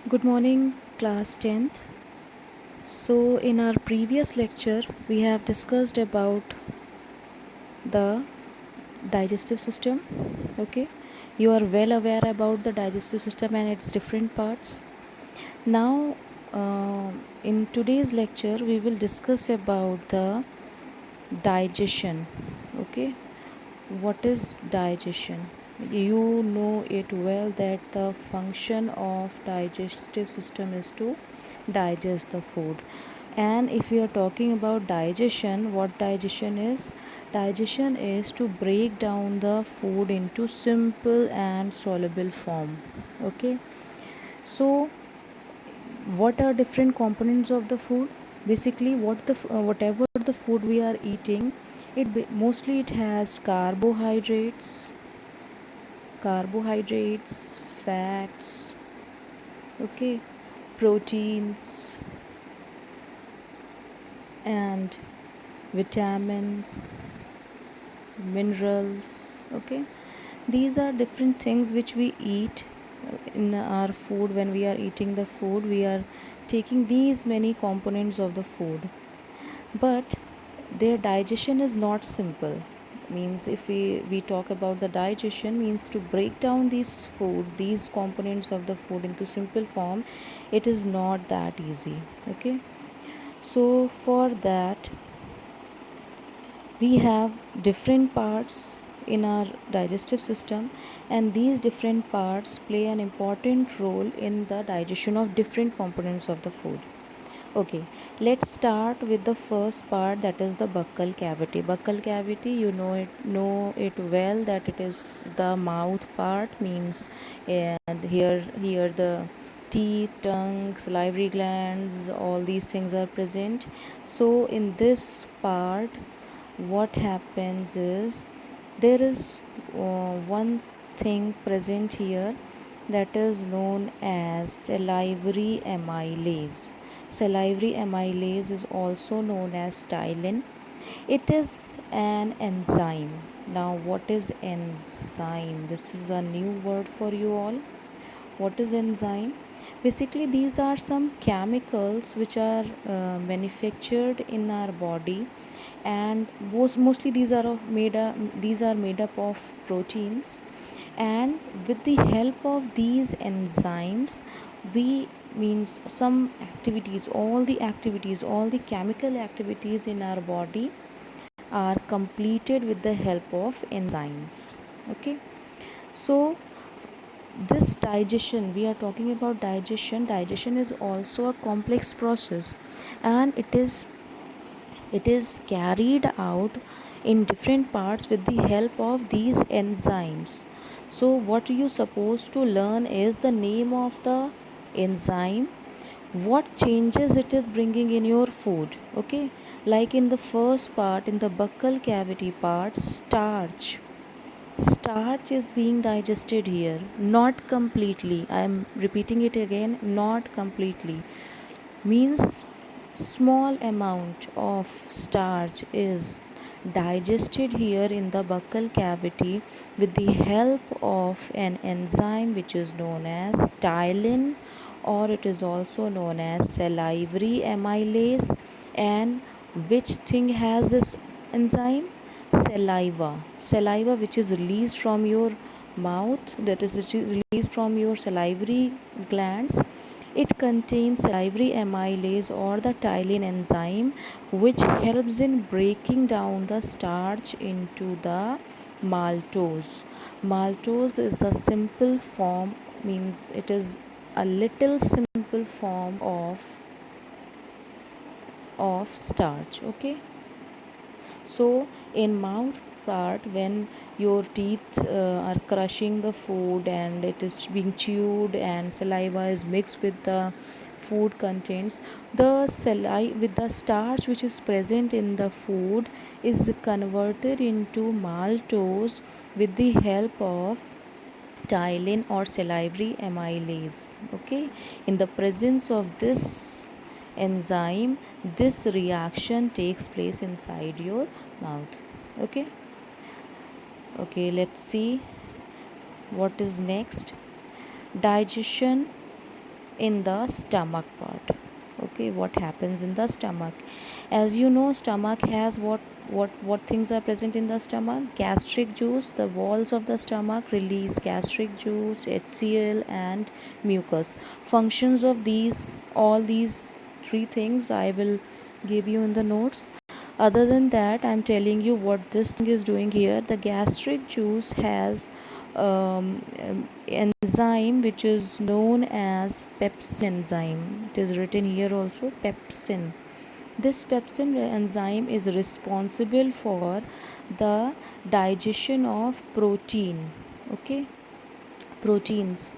Good morning, class 10th. So, in our previous lecture, we have discussed about the digestive system. Okay, you are well aware about the digestive system and its different parts. Now, in today's lecture, we will discuss about the digestion. Okay, what is digestion? You know it well that the function of digestive system is to digest the food. And if we are talking about digestion, what digestion is? Digestion is to break down the food into simple and soluble form. Okay, so what are different components of the food? Basically, whatever the food we are eating, mostly it has carbohydrates, fats, okay, proteins, and vitamins, minerals. Okay, these are different things which we eat in our food. When we are eating the food, we are taking these many components of the food, but their digestion is not simple. Means if we talk about the digestion, means to break down these components of the food into simple form, it is not that easy. Okay, so for that we have different parts in our digestive system, and these different parts play an important role in the digestion of different components of the food. Okay, let's start with the first part, that is the buccal cavity. Buccal cavity, you know it well that it is the mouth part, means and here the teeth, tongue, salivary glands, all these things are present. So in this part, what happens is there is one thing present here, that is known as salivary amylase. Salivary amylase is also known as ptyalin. It is an enzyme. Now, what is enzyme? This is a new word for you all. What is enzyme? Basically, these are some chemicals which are manufactured in our body, and mostly these are made up of proteins. And with the help of these enzymes, we means some activities, all the chemical activities in our body are completed with the help of enzymes. Okay, so this digestion, we are talking about digestion is also a complex process, and it is carried out in different parts with the help of these enzymes. So what you supposed to learn is the name of the enzyme, what changes it is bringing in your food. Okay, like in the first part, in the buccal cavity part, starch is being digested here, not completely. I am repeating it again, not completely. Means small amount of starch is digested here in the buccal cavity with the help of an enzyme which is known as ptyalin, or it is also known as salivary amylase. And which thing has this enzyme? Saliva which is released from your mouth, that is released from your salivary glands. It contains salivary amylase or the ptyalin enzyme, which helps in breaking down the starch into the maltose. Maltose is the simple form, means it is a little simple form of starch. Okay, so in mouth part, when your teeth are crushing the food and it is being chewed and saliva is mixed with the food contents, the saliva with the starch which is present in the food is converted into maltose with the help of ptyalin or salivary amylase. Okay, in the presence of this enzyme, this reaction takes place inside your mouth. Okay, let's see what is next. Digestion in the stomach part. Okay, what happens in the stomach? As you know, stomach has what things are present in the stomach? Gastric juice. The walls of the stomach release gastric juice, HCl, and mucus. Functions of these three things I will give you in the notes. Other than that, I'm telling you what this thing is doing here. The gastric juice has enzyme which is known as pepsin enzyme. It is written here also, pepsin. This pepsin enzyme is responsible for the digestion of protein. Okay, proteins.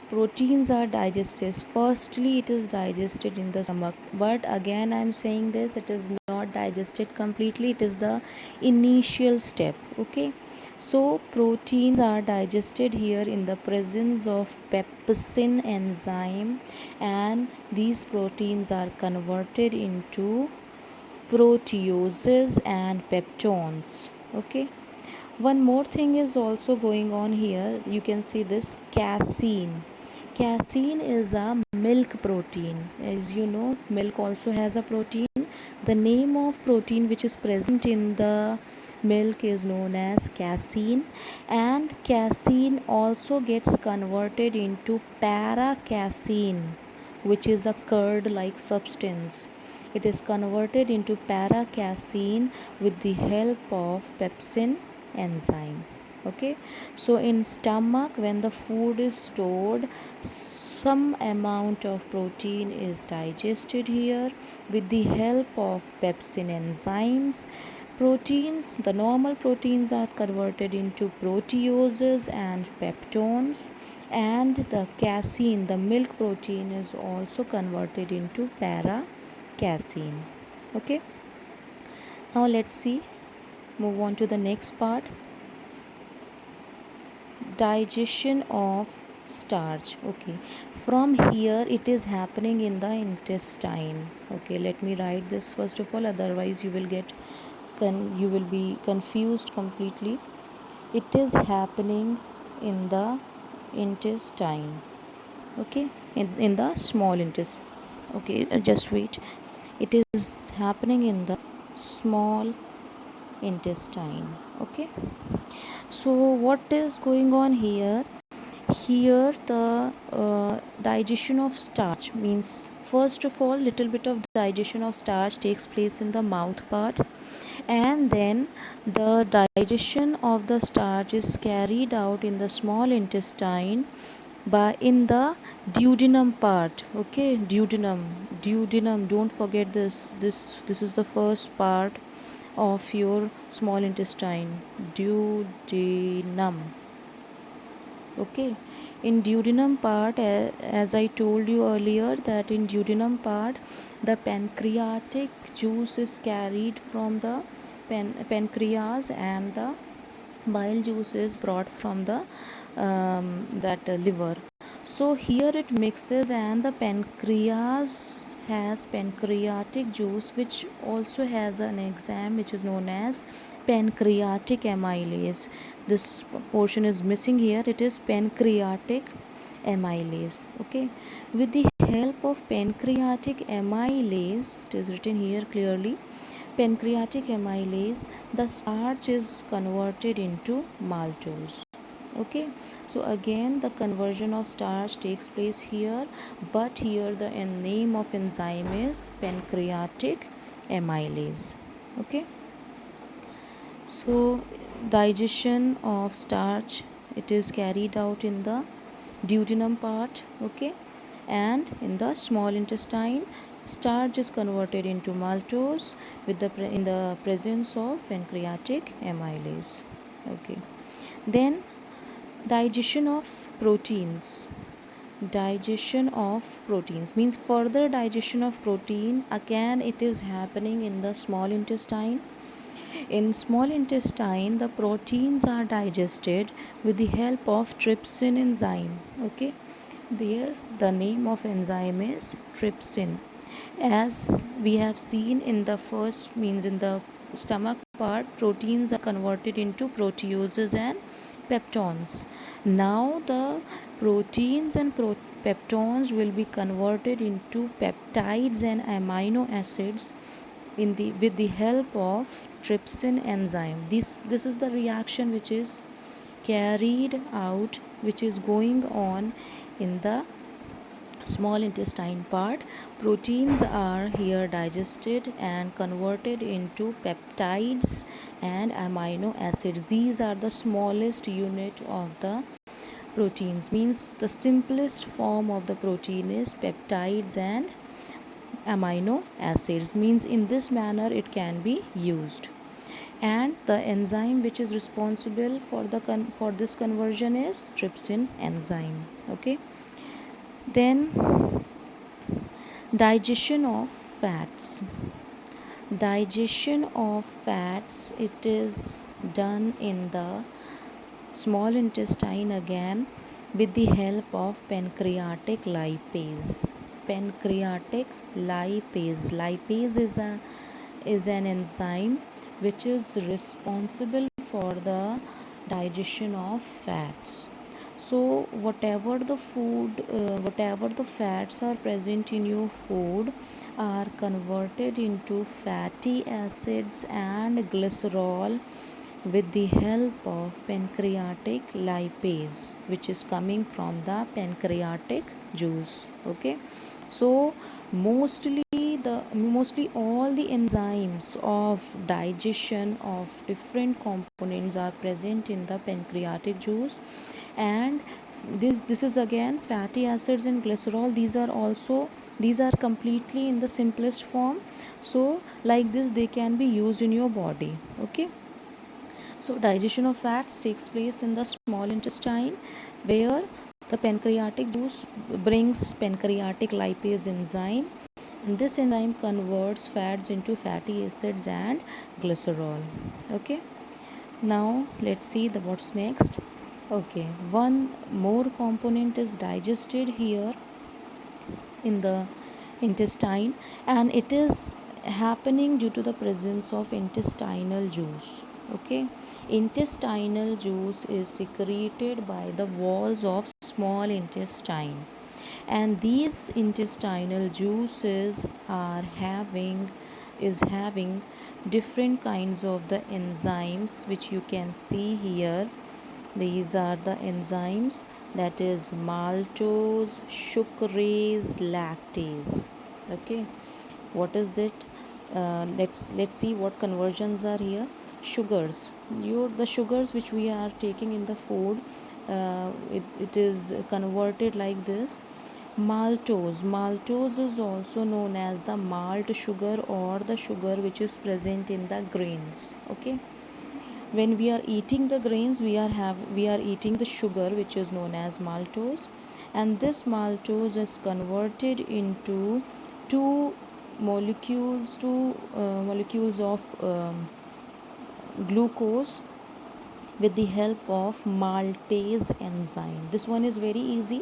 Proteins are digested. Firstly, it is digested in the stomach, but again I'm saying this, it is not digested completely. It is the initial step. Okay, so proteins are digested here in the presence of pepsin enzyme, and these proteins are converted into proteoses and peptones. Okay, one more thing is also going on here. You can see this casein. Casein is a milk protein. As you know, milk also has a protein. The name of protein which is present in the milk is known as casein, and casein also gets converted into paracasein, which is a curd like substance. It is converted into paracasein with the help of pepsin enzyme. Okay, so in stomach, when the food is stored, some amount of protein is digested here with the help of pepsin enzymes. Proteins, the normal proteins are converted into proteoses and peptones, and the casein, the milk protein, is also converted into paracasein. Okay, now let's see, move on to the next part. Digestion of starch. Okay, from here it is happening in the intestine. Okay, let me write this first of all, otherwise you will be confused completely. It is happening in the intestine. Okay, in the small intestine. Okay, just wait. It is happening in the small intestine. Okay, so what is going on here? Here the digestion of starch means, first of all, little bit of digestion of starch takes place in the mouth part, and then the digestion of the starch is carried out in the small intestine by in the duodenum part. Okay, duodenum, don't forget this is the first part of your small intestine, duodenum. Okay, in duodenum part, as I told you earlier, that in duodenum part the pancreatic juice is carried from the pancreas, and the bile juice is brought from the that liver. So here it mixes, and the pancreas has pancreatic juice, which also has an enzyme which is known as pancreatic amylase. This portion is missing here. It is pancreatic amylase. Okay, with the help of pancreatic amylase, it is written here clearly, pancreatic amylase, the starch is converted into maltose. Okay, so again the conversion of starch takes place here, but here the name of enzyme is pancreatic amylase. Okay, so digestion of starch, it is carried out in the duodenum part. Okay, and in the small intestine, starch is converted into maltose with in the presence of pancreatic amylase. Okay, then digestion of proteins. Digestion of proteins means further digestion of protein. Again, it is happening in the small intestine. In small intestine, the proteins are digested with the help of trypsin enzyme. Okay, there the name of enzyme is trypsin. As we have seen in the first, means in the stomach part, proteins are converted into proteoses and peptones. Now the proteins and peptones will be converted into peptides and amino acids with the help of trypsin enzyme. This is the reaction which is carried out, which is going on in the small intestine part. Proteins are here digested and converted into peptides and amino acids. These are the smallest unit of the proteins, means the simplest form of the protein is peptides and amino acids, means in this manner it can be used. And the enzyme which is responsible for for this conversion is trypsin enzyme. Okay, then digestion of fats. Digestion of fats, it is done in the small intestine again with the help of pancreatic lipase. Pancreatic lipase. Lipase is an enzyme which is responsible for the digestion of fats. So whatever the fats are present in your food are converted into fatty acids and glycerol with the help of pancreatic lipase, which is coming from the pancreatic juice. Okay, so mostly all the enzymes of digestion of different components are present in the pancreatic juice. And this is again fatty acids and glycerol. These are completely in the simplest form, so like this they can be used in your body. Okay, so digestion of fats takes place in the small intestine, where the pancreatic juice brings pancreatic lipase enzyme, and this enzyme converts fats into fatty acids and glycerol. Okay, now let's see what's next. Okay, one more component is digested here in the intestine, and it is happening due to the presence of intestinal juice. Okay, intestinal juice is secreted by the walls of small intestine, and these intestinal juices are having different kinds of the enzymes, which you can see here. These are the enzymes, that is maltose, sucrase, lactase. Okay, what is that? Let's see what conversions are here. Sugars, the sugars which we are taking in the food, it is converted like this. Maltose is also known as the malt sugar or the sugar which is present in the grains. Okay, when we are eating the grains, we are eating the sugar which is known as maltose, and this maltose is converted into two molecules of glucose with the help of maltase enzyme. This one is very easy.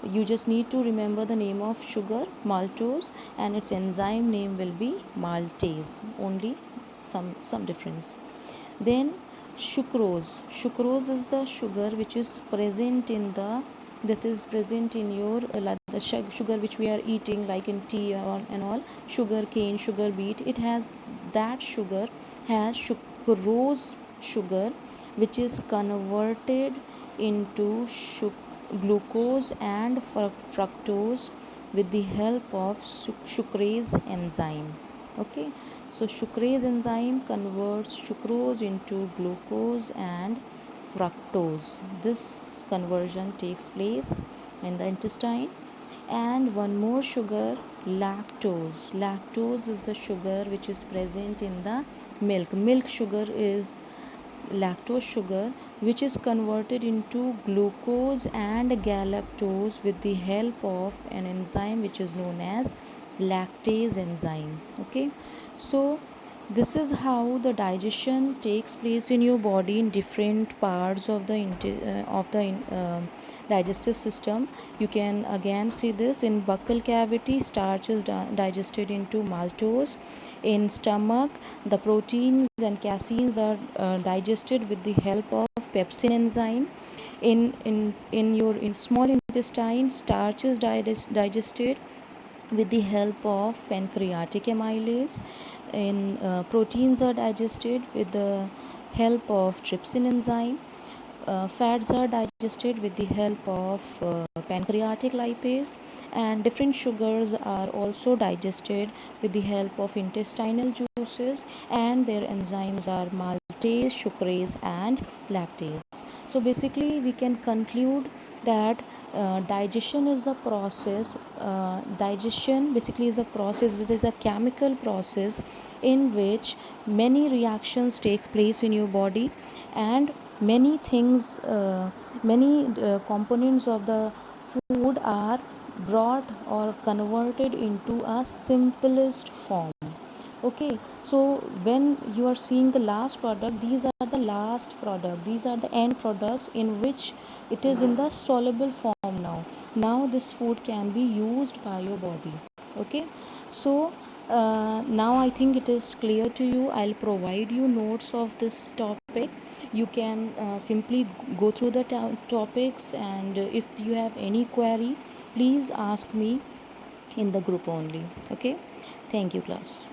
You just need to remember the name of sugar, maltose, and its enzyme name will be maltase. Only some difference. Then sucrose is the sugar which is present in your the sugar which we are eating, like in tea and all, sugar cane, sugar beet. It has that sugar has sucrose sugar, which is converted into glucose and fructose with the help of sucrase enzyme. Okay, so sucrase enzyme converts sucrose into glucose and fructose. This conversion takes place in the intestine. And one more sugar, lactose is the sugar which is present in the milk sugar is lactose sugar, which is converted into glucose and galactose with the help of an enzyme which is known as lactase enzyme. Okay, so This is how the digestion takes place in your body in different parts of the digestive system. You can again see this in buccal cavity. Starch is digested into maltose. In stomach, the proteins and caseins are digested with the help of pepsin enzyme. In your in small intestine, starch is digested with the help of pancreatic amylase. In proteins are digested with the help of trypsin enzyme. Fats are digested with the help of pancreatic lipase, and different sugars are also digested with the help of intestinal juices, and their enzymes are maltase, sucrase, and lactase. So basically we can conclude that digestion is a process. Digestion basically is a process. It is a chemical process in which many reactions take place in your body, and many things, many components of the food are brought or converted into a simplest form. Okay, so when you are seeing the last product, these are the last product, these are the end products in which it is in the soluble form. Now this food can be used by your body. Okay, so now I think it is clear to you. I'll provide you notes of this topic. You can simply go through the topics, and if you have any query, please ask me in the group only. Okay, thank you, class.